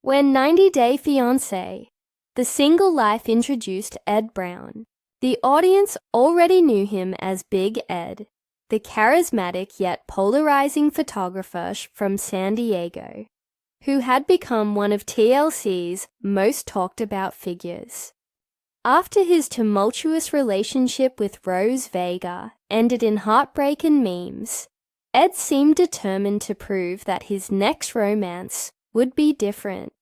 When 90 Day Fiancé, the single life introduced Ed Brown, the audience already knew him as Big Ed, the charismatic yet polarizing photographer from San Diego, who had become one of TLC's most talked about figures. After his tumultuous relationship with Rose Vega ended in heartbreak and memes, Ed seemed determined to prove that his next romance would be different,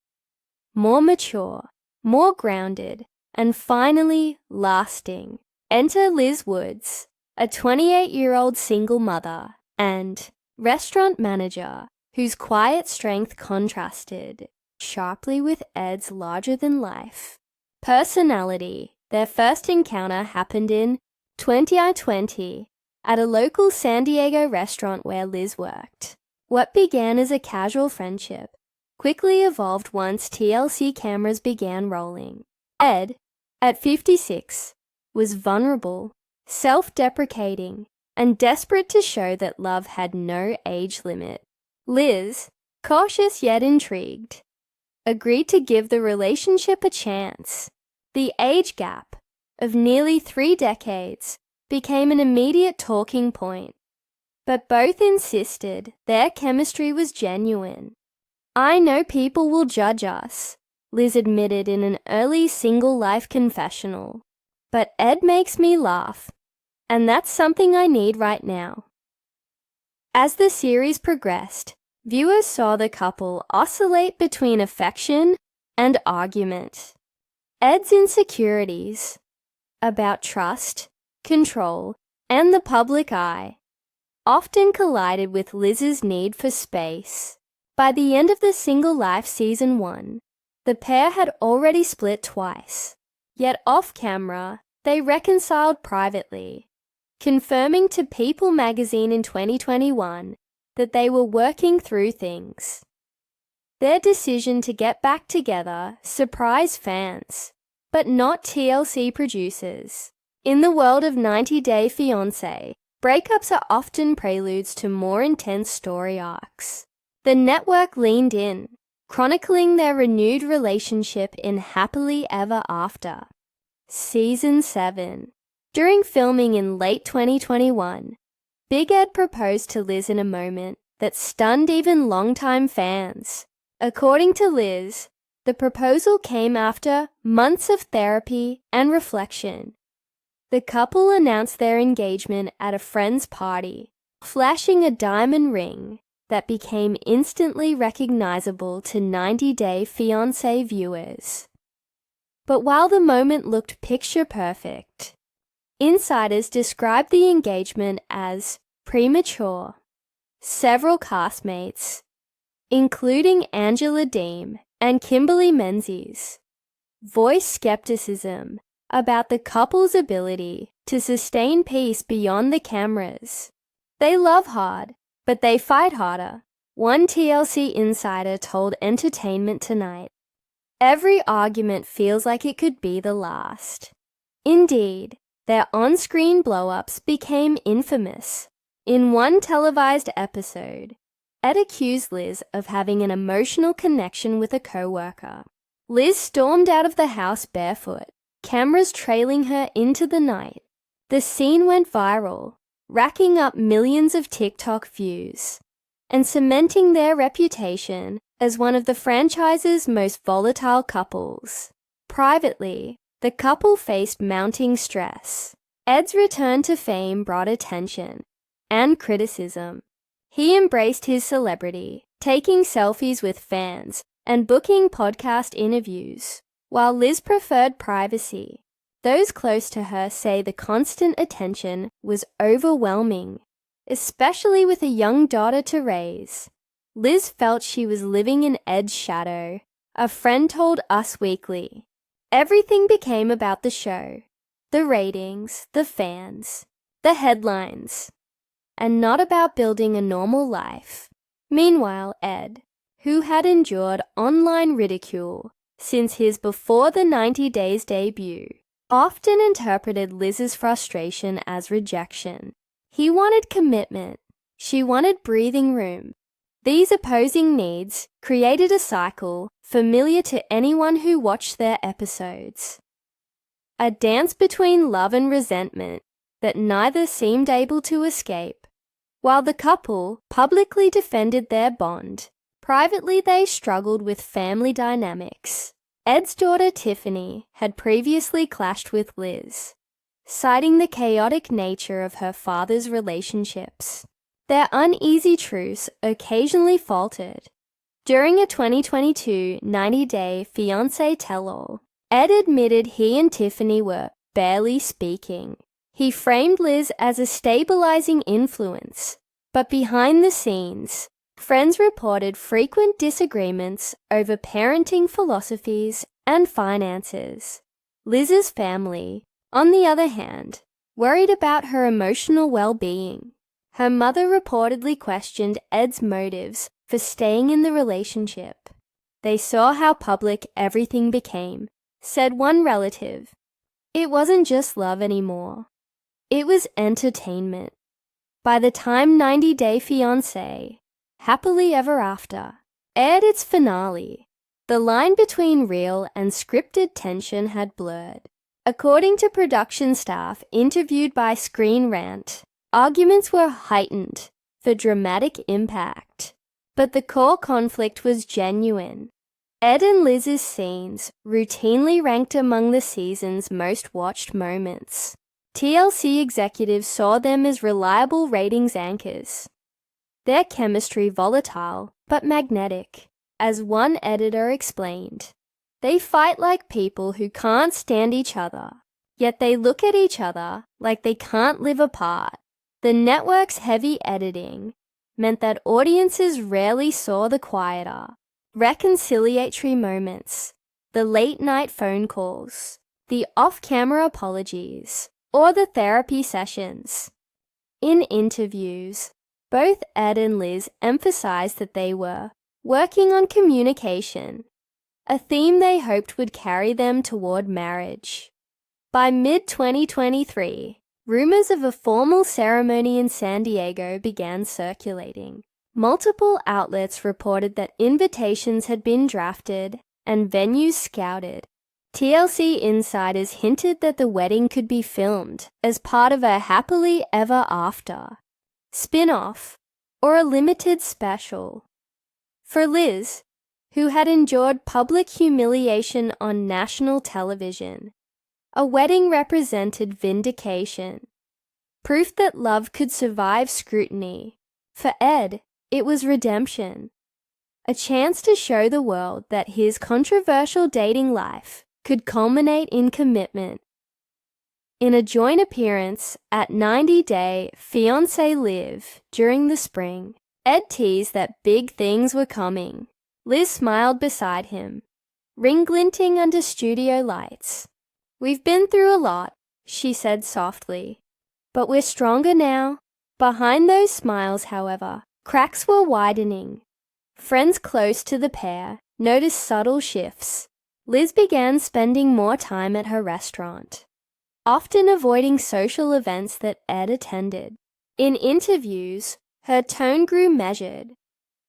more mature, more grounded, and finally lasting. Enter Liz Woods, a 28-year-old single mother and restaurant manager whose quiet strength contrasted sharply with Ed's larger-than-life personality. Their first encounter happened in 2020 at a local San Diego restaurant where Liz worked. What began as a casual friendship quickly evolved once TLC cameras began rolling. Ed, at 56, was vulnerable, self-deprecating, and desperate to show that love had no age limit. Liz, cautious yet intrigued, agreed to give the relationship a chance. The age gap of nearly 3 decades became an immediate talking point, but both insisted their chemistry was genuine. "I know people will judge us," Liz admitted in an early single-life confessional, "but Ed makes me laugh, and that's something I need right now." As the series progressed, viewers saw the couple oscillate between affection and argument. Ed's insecurities about trust, control, and the public eye often collided with Liz's need for space. By the end of the Single Life Season 1, the pair had already split twice, yet off-camera, they reconciled privately, confirming to People magazine in 2021 that they were working through things. Their decision to get back together surprised fans, but not TLC producers. In the world of 90 Day Fiancé, breakups are often preludes to more intense story arcs. The network leaned in, chronicling their renewed relationship in Happily Ever After. Season 7. During filming in late 2021, Big Ed proposed to Liz in a moment that stunned even longtime fans. According to Liz, the proposal came after months of therapy and reflection. The couple announced their engagement at a friend's party, flashing a diamond ring that became instantly recognizable to 90 Day Fiancé viewers. But while the moment looked picture-perfect, insiders described the engagement as premature. Several castmates, including Angela Deem and Kimberly Menzies, voiced skepticism about the couple's ability to sustain peace beyond the cameras. "They love hard, but they fight harder," one TLC insider told Entertainment Tonight. "Every argument feels like it could be the last." Indeed, their on-screen blow-ups became infamous. In one televised episode, Ed accused Liz of having an emotional connection with a co-worker. Liz stormed out of the house barefoot, cameras trailing her into the night. The scene went viral, racking up millions of TikTok views and cementing their reputation as one of the franchise's most volatile couples. Privately, the couple faced mounting stress. Ed's return to fame brought attention and criticism. He embraced his celebrity, taking selfies with fans and booking podcast interviews, while Liz preferred privacy. Those close to her say the constant attention was overwhelming, especially with a young daughter to raise. Liz felt she was living in Ed's shadow, a friend told Us Weekly. Everything became about the show, the ratings, the fans, the headlines, and not about building a normal life. Meanwhile, Ed, who had endured online ridicule since his Before the 90 Days debut, often interpreted Liz's frustration as rejection. He wanted commitment. She wanted breathing room. These opposing needs created a cycle familiar to anyone who watched their episodes. A dance between love and resentment that neither seemed able to escape. While the couple publicly defended their bond, privately they struggled with family dynamics. Ed's daughter Tiffany had previously clashed with Liz, citing the chaotic nature of her father's relationships. Their uneasy truce occasionally faltered. During a 2022 90-day Fiancé tell-all, Ed admitted he and Tiffany were barely speaking. He framed Liz as a stabilizing influence, but behind the scenes, friends reported frequent disagreements over parenting philosophies and finances. Liz's family, on the other hand, worried about her emotional well-being. Her mother reportedly questioned Ed's motives for staying in the relationship. They saw how public everything became, said one relative. It wasn't just love anymore. It was entertainment. By the time 90 Day Fiancé, Happily Ever After, aired its finale, the line between real and scripted tension had blurred. According to production staff interviewed by Screen Rant, arguments were heightened for dramatic impact, but the core conflict was genuine. Ed and Liz's scenes routinely ranked among the season's most watched moments. TLC executives saw them as reliable ratings anchors. Their chemistry volatile but magnetic, as one editor explained. They fight like people who can't stand each other, yet they look at each other like they can't live apart. The network's heavy editing meant that audiences rarely saw the quieter, reconciliatory moments, the late-night phone calls, the off-camera apologies, or the therapy sessions. In interviews, both Ed and Liz emphasized that they were working on communication, a theme they hoped would carry them toward marriage. By mid-2023, rumors of a formal ceremony in San Diego began circulating. Multiple outlets reported that invitations had been drafted and venues scouted. TLC insiders hinted that the wedding could be filmed as part of a Happily Ever After spin-off or a limited special. For Liz, who had endured public humiliation on national television, a wedding represented vindication, proof that love could survive scrutiny. For Ed, it was redemption, a chance to show the world that his controversial dating life could culminate in commitment. In a joint appearance at 90 Day Fiancé Live during the spring, Ed teased that big things were coming. Liz smiled beside him, ring glinting under studio lights. "We've been through a lot," she said softly, "but we're stronger now." Behind those smiles, however, cracks were widening. Friends close to the pair noticed subtle shifts. Liz began spending more time at her restaurant, often avoiding social events that Ed attended. In interviews, her tone grew measured,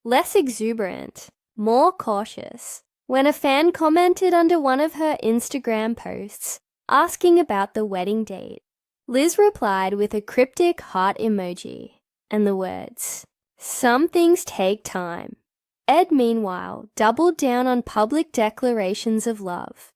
less exuberant, more cautious. When a fan commented under one of her Instagram posts, asking about the wedding date, Liz replied with a cryptic heart emoji and the words, "Some things take time." Ed, meanwhile, doubled down on public declarations of love.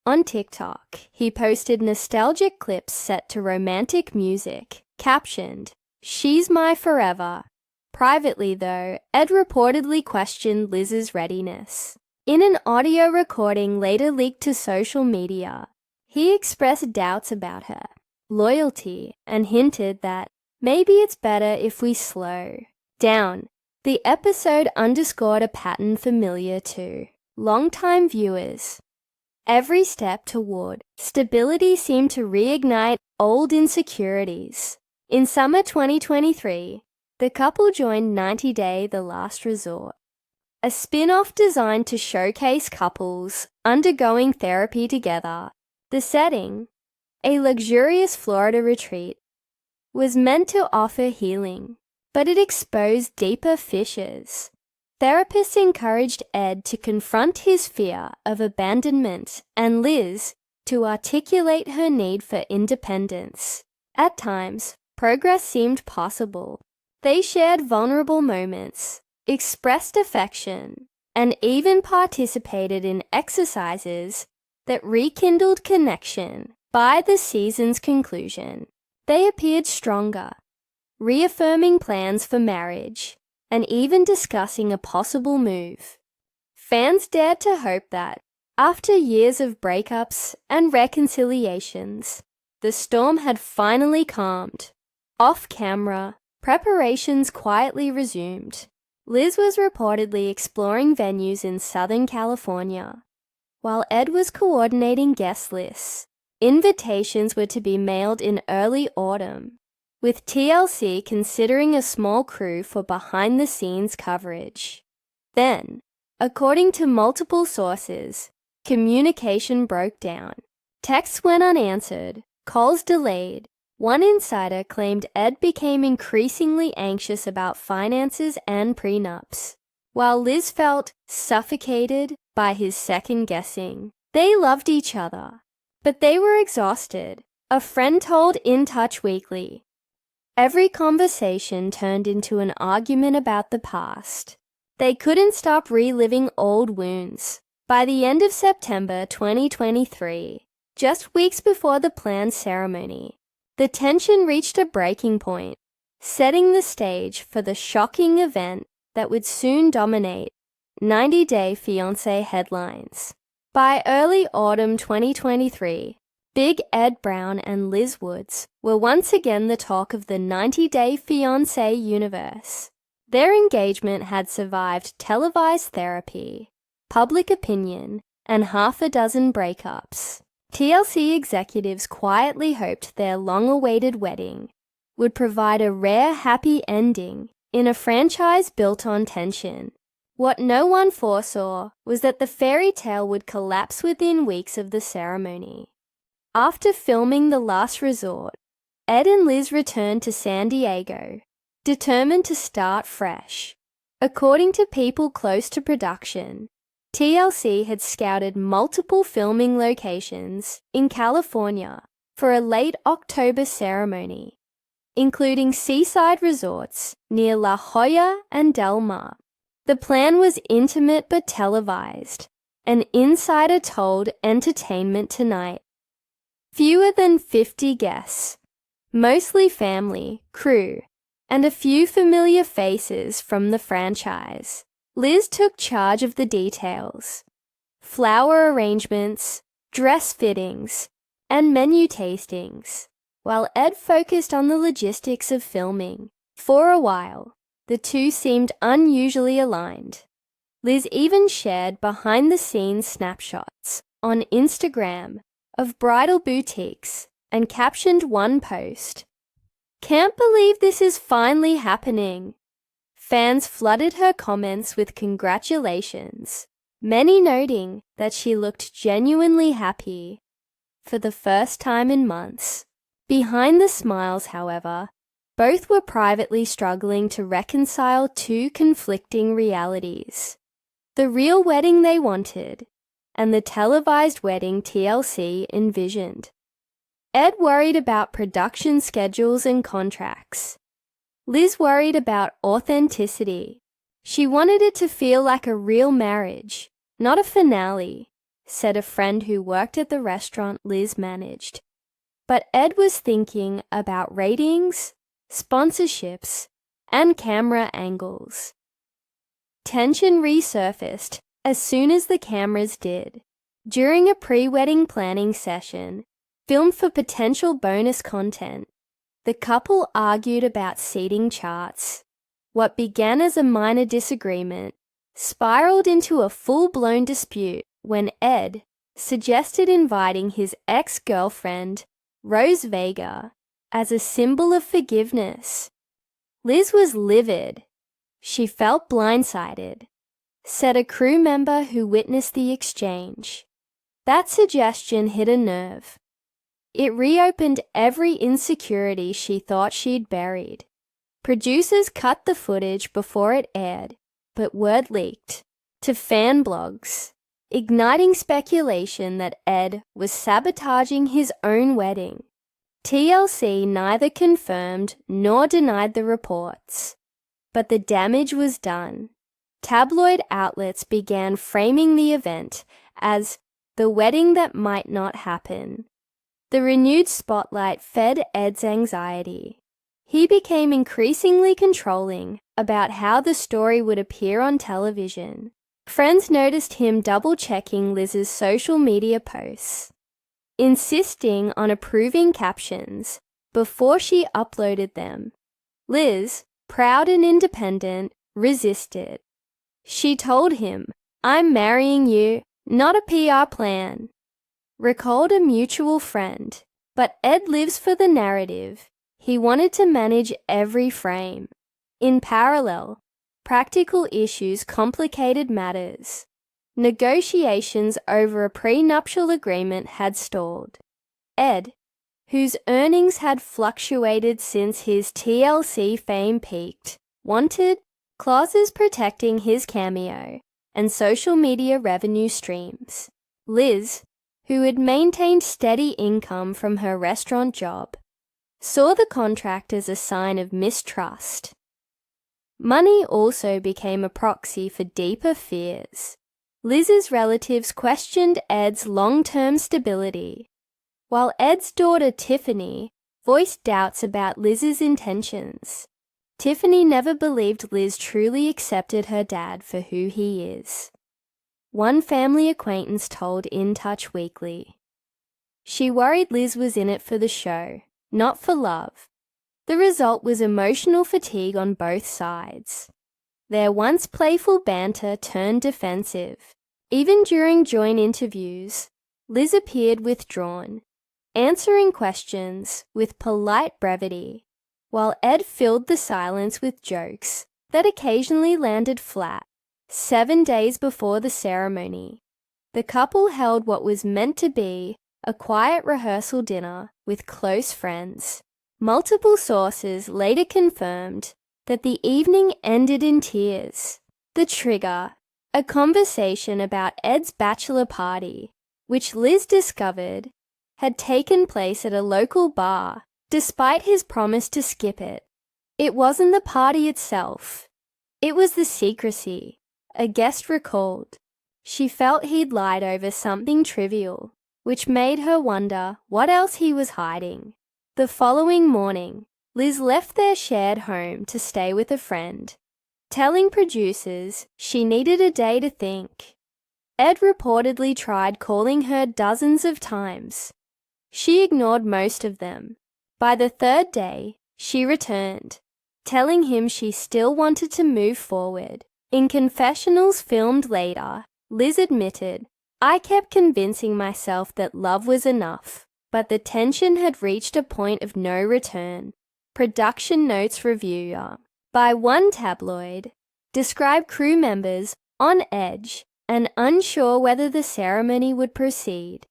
On TikTok, he posted nostalgic clips set to romantic music, captioned, "She's my forever." Privately, though, Ed reportedly questioned Liz's readiness. In an audio recording later leaked to social media, he expressed doubts about her loyalty and hinted that maybe it's better if we slow down. The episode underscored a pattern familiar to longtime viewers. Every step toward stability seemed to reignite old insecurities. In summer 2023, the couple joined 90 Day The Last Resort, a spin-off designed to showcase couples undergoing therapy together. The setting, a luxurious Florida retreat, was meant to offer healing, but it exposed deeper fissures. Therapists encouraged Ed to confront his fear of abandonment and Liz to articulate her need for independence. At times, progress seemed possible. They shared vulnerable moments, expressed affection, and even participated in exercises that rekindled connection. By the season's conclusion, they appeared stronger, reaffirming plans for marriage and even discussing a possible move. Fans dared to hope that, after years of breakups and reconciliations, the storm had finally calmed. Off camera, preparations quietly resumed. Liz was reportedly exploring venues in Southern California, while Ed was coordinating guest lists. Invitations were to be mailed in early autumn, with TLC considering a small crew for behind-the-scenes coverage. Then, according to multiple sources, communication broke down. Texts went unanswered, calls delayed. One insider claimed Ed became increasingly anxious about finances and prenups, while Liz felt suffocated by his second-guessing. They loved each other, but they were exhausted, a friend told In Touch Weekly. Every conversation turned into an argument about the past. They couldn't stop reliving old wounds. By the end of September 2023, just weeks before the planned ceremony, the tension reached a breaking point, setting the stage for the shocking event that would soon dominate 90-day Fiancé headlines. By early autumn 2023, Big Ed Brown and Liz Woods were once again the talk of the 90-day Fiancé universe. Their engagement had survived televised therapy, public opinion, and half a dozen breakups. TLC executives quietly hoped their long-awaited wedding would provide a rare happy ending in a franchise built on tension. What no one foresaw was that the fairy tale would collapse within weeks of the ceremony. After filming The Last Resort, Ed and Liz returned to San Diego, determined to start fresh. According to people close to production, TLC had scouted multiple filming locations in California for a late October ceremony, including seaside resorts near La Jolla and Del Mar. The plan was intimate but televised, an insider told Entertainment Tonight. Fewer than 50 guests, mostly family, crew, and a few familiar faces from the franchise. Liz took charge of the details: flower arrangements, dress fittings, and menu tastings, while Ed focused on the logistics of filming. For a while, the two seemed unusually aligned. Liz even shared behind-the-scenes snapshots on Instagram of bridal boutiques and captioned one post, "Can't believe this is finally happening." Fans flooded her comments with congratulations, many noting that she looked genuinely happy for the first time in months. Behind the smiles, however, both were privately struggling to reconcile two conflicting realities: the real wedding they wanted and the televised wedding TLC envisioned. Ed worried about production schedules and contracts. Liz worried about authenticity. She wanted it to feel like a real marriage, not a finale, said a friend who worked at the restaurant Liz managed. But Ed was thinking about ratings, sponsorships, and camera angles. Tension resurfaced as soon as the cameras did. During a pre-wedding planning session, filmed for potential bonus content, the couple argued about seating charts. What began as a minor disagreement spiraled into a full-blown dispute when Ed suggested inviting his ex-girlfriend, Rose Vega, as a symbol of forgiveness. Liz was livid. She felt blindsided, said a crew member who witnessed the exchange. That suggestion hit a nerve. It reopened every insecurity she thought she'd buried. Producers cut the footage before it aired, but word leaked to fan blogs, igniting speculation that Ed was sabotaging his own wedding. TLC neither confirmed nor denied the reports, but the damage was done. Tabloid outlets began framing the event as the wedding that might not happen. The renewed spotlight fed Ed's anxiety. He became increasingly controlling about how the story would appear on television. Friends noticed him double-checking Liz's social media posts, insisting on approving captions before she uploaded them. Liz, proud and independent, resisted. She told him, "I'm marrying you, not a PR plan," recalled a mutual friend. But Ed lives for the narrative. He wanted to manage every frame. In parallel, practical issues complicated matters. Negotiations over a prenuptial agreement had stalled. Ed, whose earnings had fluctuated since his TLC fame peaked, wanted clauses protecting his cameo and social media revenue streams. Liz, who had maintained steady income from her restaurant job, saw the contract as a sign of mistrust. Money also became a proxy for deeper fears. Liz's relatives questioned Ed's long-term stability, while Ed's daughter Tiffany voiced doubts about Liz's intentions. Tiffany never believed Liz truly accepted her dad for who he is. One family acquaintance told In Touch Weekly, "She worried Liz was in it for the show, not for love." The result was emotional fatigue on both sides. Their once playful banter turned defensive. Even during joint interviews, Liz appeared withdrawn, answering questions with polite brevity, while Ed filled the silence with jokes that occasionally landed flat. 7 days before the ceremony, the couple held what was meant to be a quiet rehearsal dinner with close friends. Multiple sources later confirmed that the evening ended in tears. The trigger, a conversation about Ed's bachelor party, which Liz discovered had taken place at a local bar, despite his promise to skip it. It wasn't the party itself. It was the secrecy, a guest recalled. She felt he'd lied over something trivial, which made her wonder what else he was hiding. The following morning, Liz left their shared home to stay with a friend, telling producers she needed a day to think. Ed reportedly tried calling her dozens of times. She ignored most of them. By the third day, she returned, telling him she still wanted to move forward. In confessionals filmed later, Liz admitted, "I kept convincing myself that love was enough, but the tension had reached a point of no return." Production notes reviewer by one tabloid described crew members on edge and unsure whether the ceremony would proceed.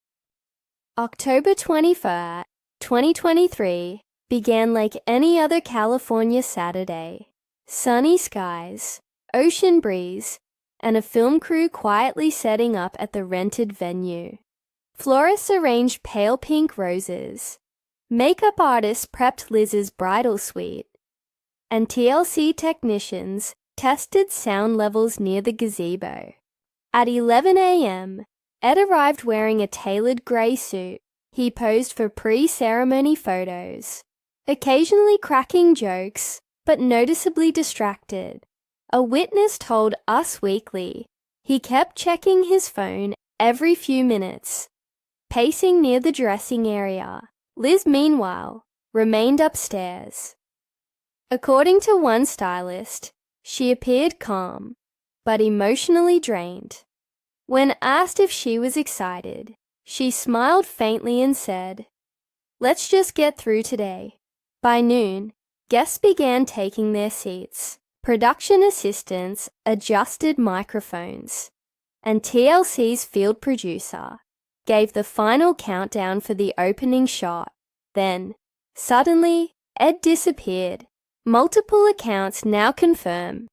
October 23, 2023 began like any other California Saturday. Sunny skies, ocean breeze, and a film crew quietly setting up at the rented venue. Florists arranged pale pink roses. Makeup artists prepped Liz's bridal suite. And TLC technicians tested sound levels near the gazebo. At 11 a.m., Ed arrived wearing a tailored grey suit. He posed for pre-ceremony photos, occasionally cracking jokes, but noticeably distracted. A witness told Us Weekly he kept checking his phone every few minutes, pacing near the dressing area. Liz, meanwhile, remained upstairs. According to one stylist, she appeared calm, but emotionally drained. When asked if she was excited, she smiled faintly and said, "Let's just get through today." By noon, guests began taking their seats. Production assistants adjusted microphones, and TLC's field producer gave the final countdown for the opening shot. Then, suddenly, Ed disappeared. Multiple accounts now confirm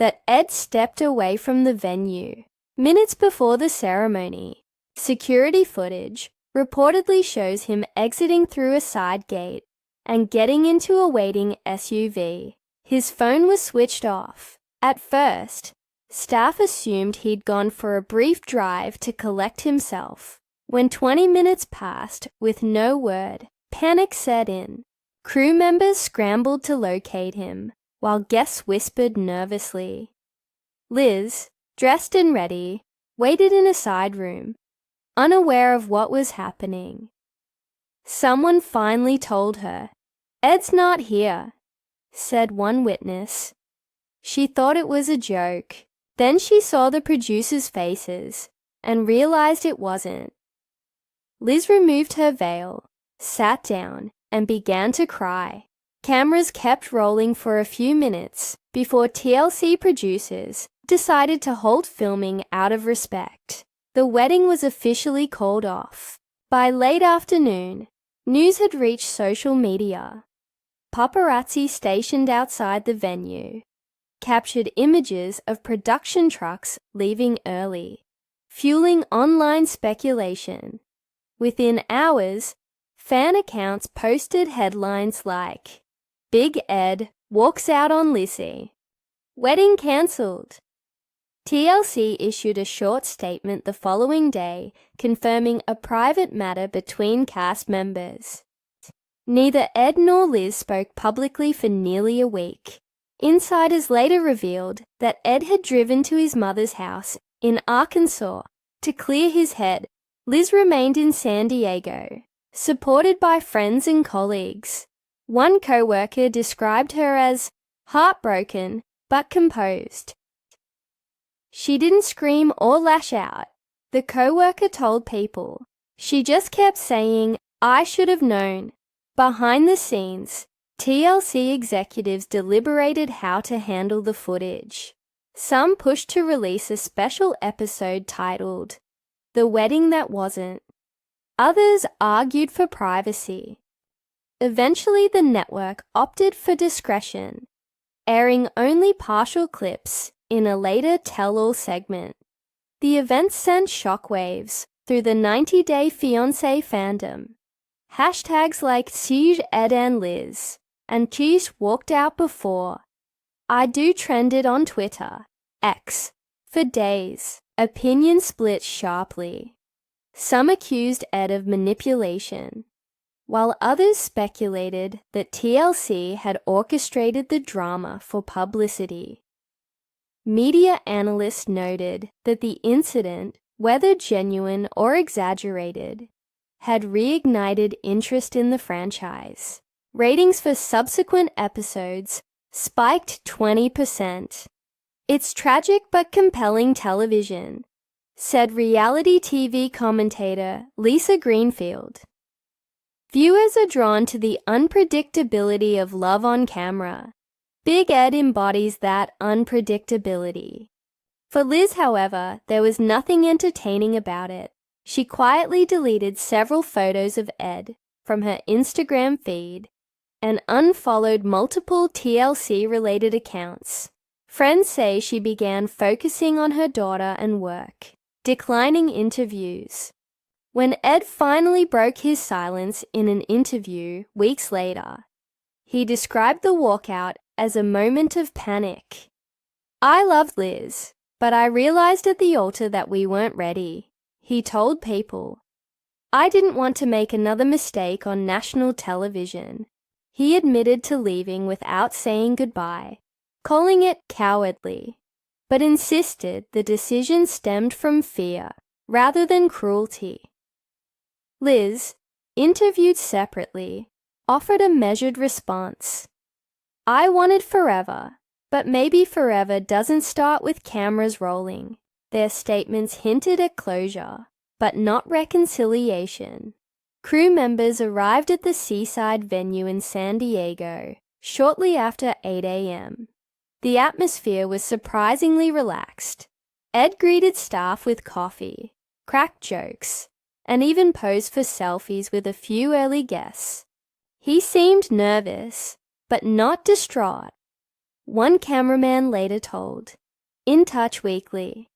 that Ed stepped away from the venue. Minutes before the ceremony, security footage reportedly shows him exiting through a side gate and getting into a waiting SUV. His phone was switched off. At first, staff assumed he'd gone for a brief drive to collect himself. When 20 minutes passed with no word, panic set in. Crew members scrambled to locate him, while guests whispered nervously. Liz, dressed and ready, waited in a side room, unaware of what was happening. Someone finally told her, "Ed's not here," said one witness. She thought it was a joke. Then she saw the producers' faces and realized it wasn't. Liz removed her veil, sat down, and began to cry. Cameras kept rolling for a few minutes before TLC producers decided to hold filming out of respect. The wedding was officially called off. By late afternoon, news had reached social media. Paparazzi stationed outside the venue captured images of production trucks leaving early, fueling online speculation. Within hours, fan accounts posted headlines like, "Big Ed walks out on Lizzie," "Wedding cancelled." TLC issued a short statement the following day confirming a private matter between cast members. Neither Ed nor Liz spoke publicly for nearly a week. Insiders later revealed that Ed had driven to his mother's house in Arkansas to clear his head. Liz remained in San Diego, supported by friends and colleagues. One co-worker described her as heartbroken but composed. She didn't scream or lash out, the co-worker told People. She just kept saying, "I should have known." Behind the scenes, TLC executives deliberated how to handle the footage. Some pushed to release a special episode titled, "The Wedding That Wasn't." Others argued for privacy. Eventually, the network opted for discretion, airing only partial clips in a later tell-all segment. The event sent shockwaves through the 90-Day Fiancé fandom. Hashtags like Siege Ed and Liz and Cheese walked out before I do trended on Twitter, X, for days. Opinions split sharply. Some accused Ed of manipulation, while others speculated that TLC had orchestrated the drama for publicity. Media analysts noted that the incident, whether genuine or exaggerated, had reignited interest in the franchise. Ratings for subsequent episodes spiked 20%. "It's tragic but compelling television," said reality TV commentator Lisa Greenfield. Viewers are drawn to the unpredictability of love on camera. Big Ed embodies that unpredictability. For Liz, however, there was nothing entertaining about it. She quietly deleted several photos of Ed from her Instagram feed and unfollowed multiple TLC-related accounts. Friends say she began focusing on her daughter and work, declining interviews. When Ed finally broke his silence in an interview weeks later, he described the walkout as a moment of panic. "I loved Liz, but I realized at the altar that we weren't ready," he told People. "I didn't want to make another mistake on national television." He admitted to leaving without saying goodbye, calling it cowardly, but insisted the decision stemmed from fear rather than cruelty. Liz, interviewed separately, offered a measured response. "I wanted forever, but maybe forever doesn't start with cameras rolling." Their statements hinted at closure, but not reconciliation. Crew members arrived at the seaside venue in San Diego shortly after 8 a.m. The atmosphere was surprisingly relaxed. Ed greeted staff with coffee, cracked jokes, and even posed for selfies with a few early guests. He seemed nervous, but not distraught. one cameraman later told In Touch Weekly.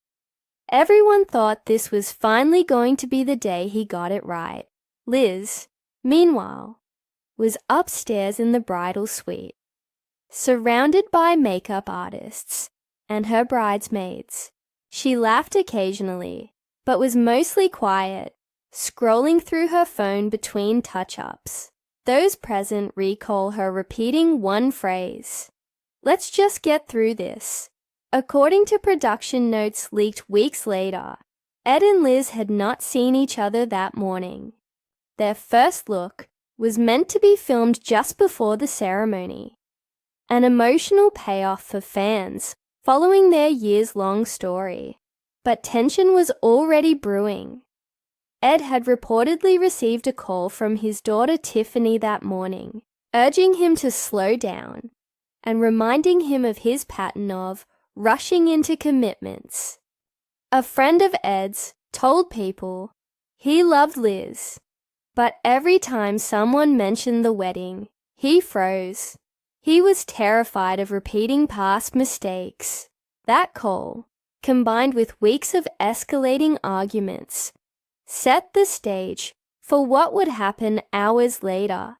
Everyone thought this was finally going to be the day he got it right. Liz, meanwhile, was upstairs in the bridal suite, surrounded by makeup artists and her bridesmaids. She laughed occasionally, but was mostly quiet, scrolling through her phone between touch-ups. Those present recall her repeating one phrase, "Let's just get through this." According to production notes leaked weeks later, Ed and Liz had not seen each other that morning. Their first look was meant to be filmed just before the ceremony, an emotional payoff for fans following their years-long story. But tension was already brewing. Ed had reportedly received a call from his daughter Tiffany that morning, urging him to slow down and reminding him of his pattern of rushing into commitments. A friend of Ed's told People he loved Liz, but every time someone mentioned the wedding, he froze. He was terrified of repeating past mistakes. That call, combined with weeks of escalating arguments, set the stage for what would happen hours later.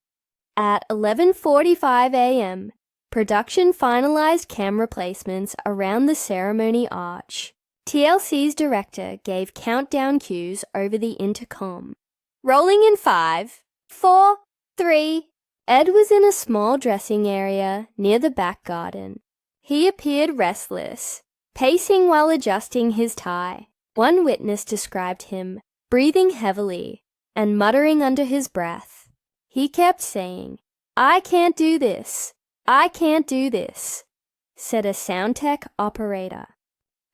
At 11:45 a.m., production finalized camera placements around the ceremony arch. TLC's director gave countdown cues over the intercom. Rolling in 5, 4, 3. Ed was in a small dressing area near the back garden. He appeared restless, pacing while adjusting his tie. One witness described him breathing heavily and muttering under his breath. He kept saying, "I can't do this. I can't do this," said a sound tech operator.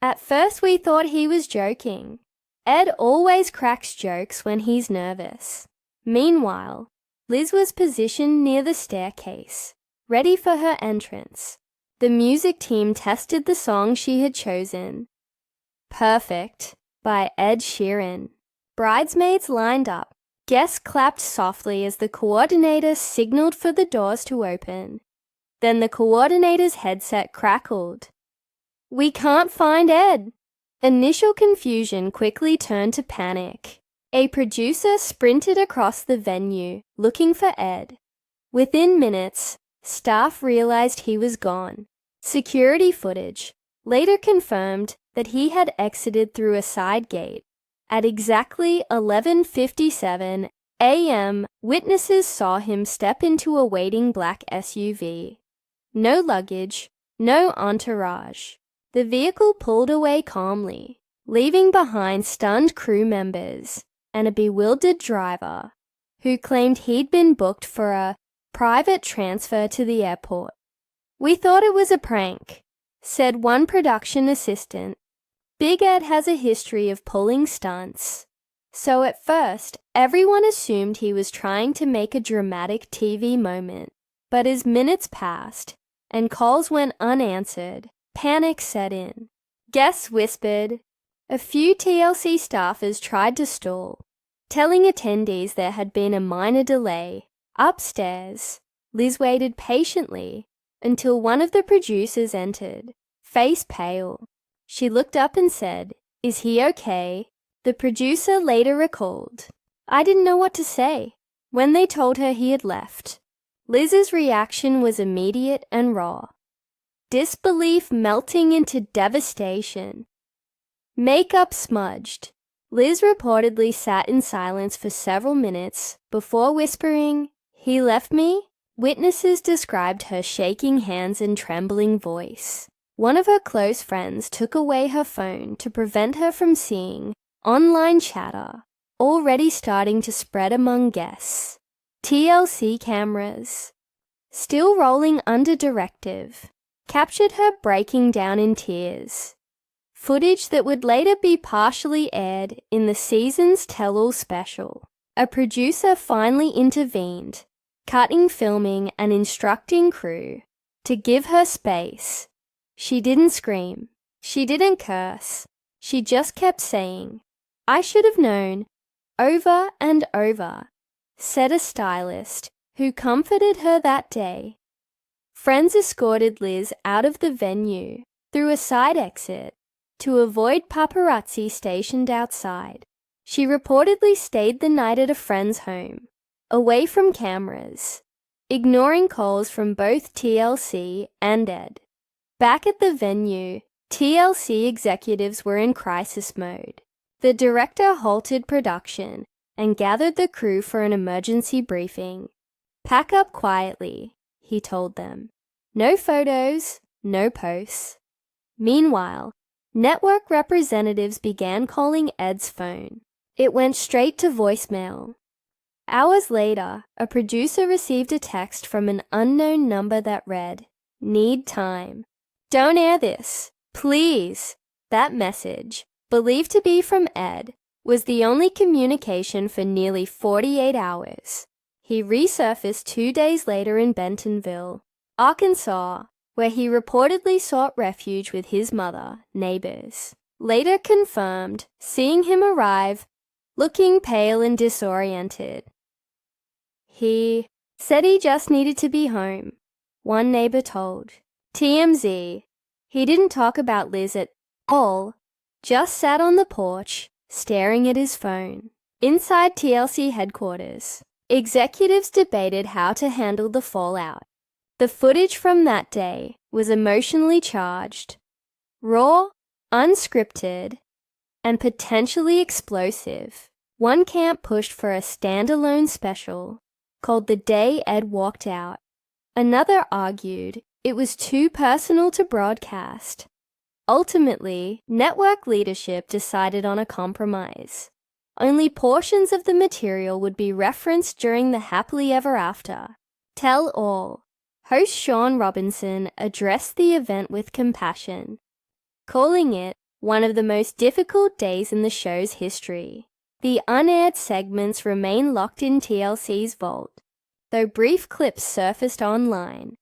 At first we thought he was joking. Ed always cracks jokes when he's nervous. Meanwhile, Liz was positioned near the staircase, ready for her entrance. The music team tested the song she had chosen, Perfect by Ed Sheeran. Bridesmaids lined up. Guests clapped softly as the coordinator signaled for the doors to open. Then the coordinator's headset crackled. "We can't find Ed." Initial confusion quickly turned to panic. A producer sprinted across the venue looking for Ed. Within minutes, staff realized he was gone. Security footage later confirmed that he had exited through a side gate. At exactly 11:57 a.m., witnesses saw him step into a waiting black SUV. No luggage, no entourage. The vehicle pulled away calmly, leaving behind stunned crew members and a bewildered driver who claimed he'd been booked for a private transfer to the airport. "We thought it was a prank," said one production assistant. Big Ed has a history of pulling stunts, so at first everyone assumed he was trying to make a dramatic TV moment. But as minutes passed and calls went unanswered, panic set in. Guests whispered. A few TLC staffers tried to stall, telling attendees there had been a minor delay. Upstairs, Liz waited patiently until one of the producers entered, face pale. She looked up and said, "Is he okay?" The producer later recalled, "I didn't know what to say." When they told her he had left, Liz's reaction was immediate and raw. Disbelief melting into devastation. Makeup smudged. Liz reportedly sat in silence for several minutes before whispering, "He left me?" Witnesses described her shaking hands and trembling voice. One of her close friends took away her phone to prevent her from seeing online chatter already starting to spread among guests. TLC cameras, still rolling under directive, captured her breaking down in tears. Footage that would later be partially aired in the season's tell-all special. A producer finally intervened, cutting filming and instructing crew to give her space. She didn't scream. She didn't curse. She just kept saying, "I should have known," over and over, said a stylist who comforted her that day. Friends escorted Liz out of the venue through a side exit to avoid paparazzi stationed outside. She reportedly stayed the night at a friend's home, away from cameras, ignoring calls from both TLC and Ed. Back at the venue, TLC executives were in crisis mode. The director halted production and gathered the crew for an emergency briefing. "Pack up quietly," he told them. "No photos, no posts." Meanwhile, network representatives began calling Ed's phone. It went straight to voicemail. Hours later, a producer received a text from an unknown number that read, "Need time. Don't air this, please." That message, believed to be from Ed, was the only communication for nearly 48 hours. He resurfaced 2 days later in Bentonville, Arkansas, where he reportedly sought refuge with his mother. Neighbors later confirmed seeing him arrive, looking pale and disoriented. He said he just needed to be home, one neighbor told TMZ. He didn't talk about Liz at all, just sat on the porch, staring at his phone. Inside TLC headquarters, executives debated how to handle the fallout. The footage from that day was emotionally charged, raw, unscripted, and potentially explosive. One camp pushed for a standalone special called The Day Ed Walked Out. Another argued it was too personal to broadcast. Ultimately, network leadership decided on a compromise. Only portions of the material would be referenced during the Happily Ever After. Tell All. Host Sean Robinson addressed the event with compassion, calling it one of the most difficult days in the show's history. The unaired segments remain locked in TLC's vault, though brief clips surfaced online,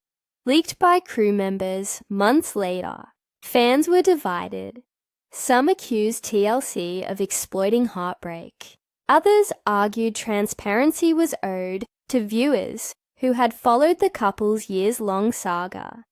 leaked by crew members months later. Fans were divided. Some accused TLC of exploiting heartbreak. Others argued transparency was owed to viewers who had followed the couple's years-long saga.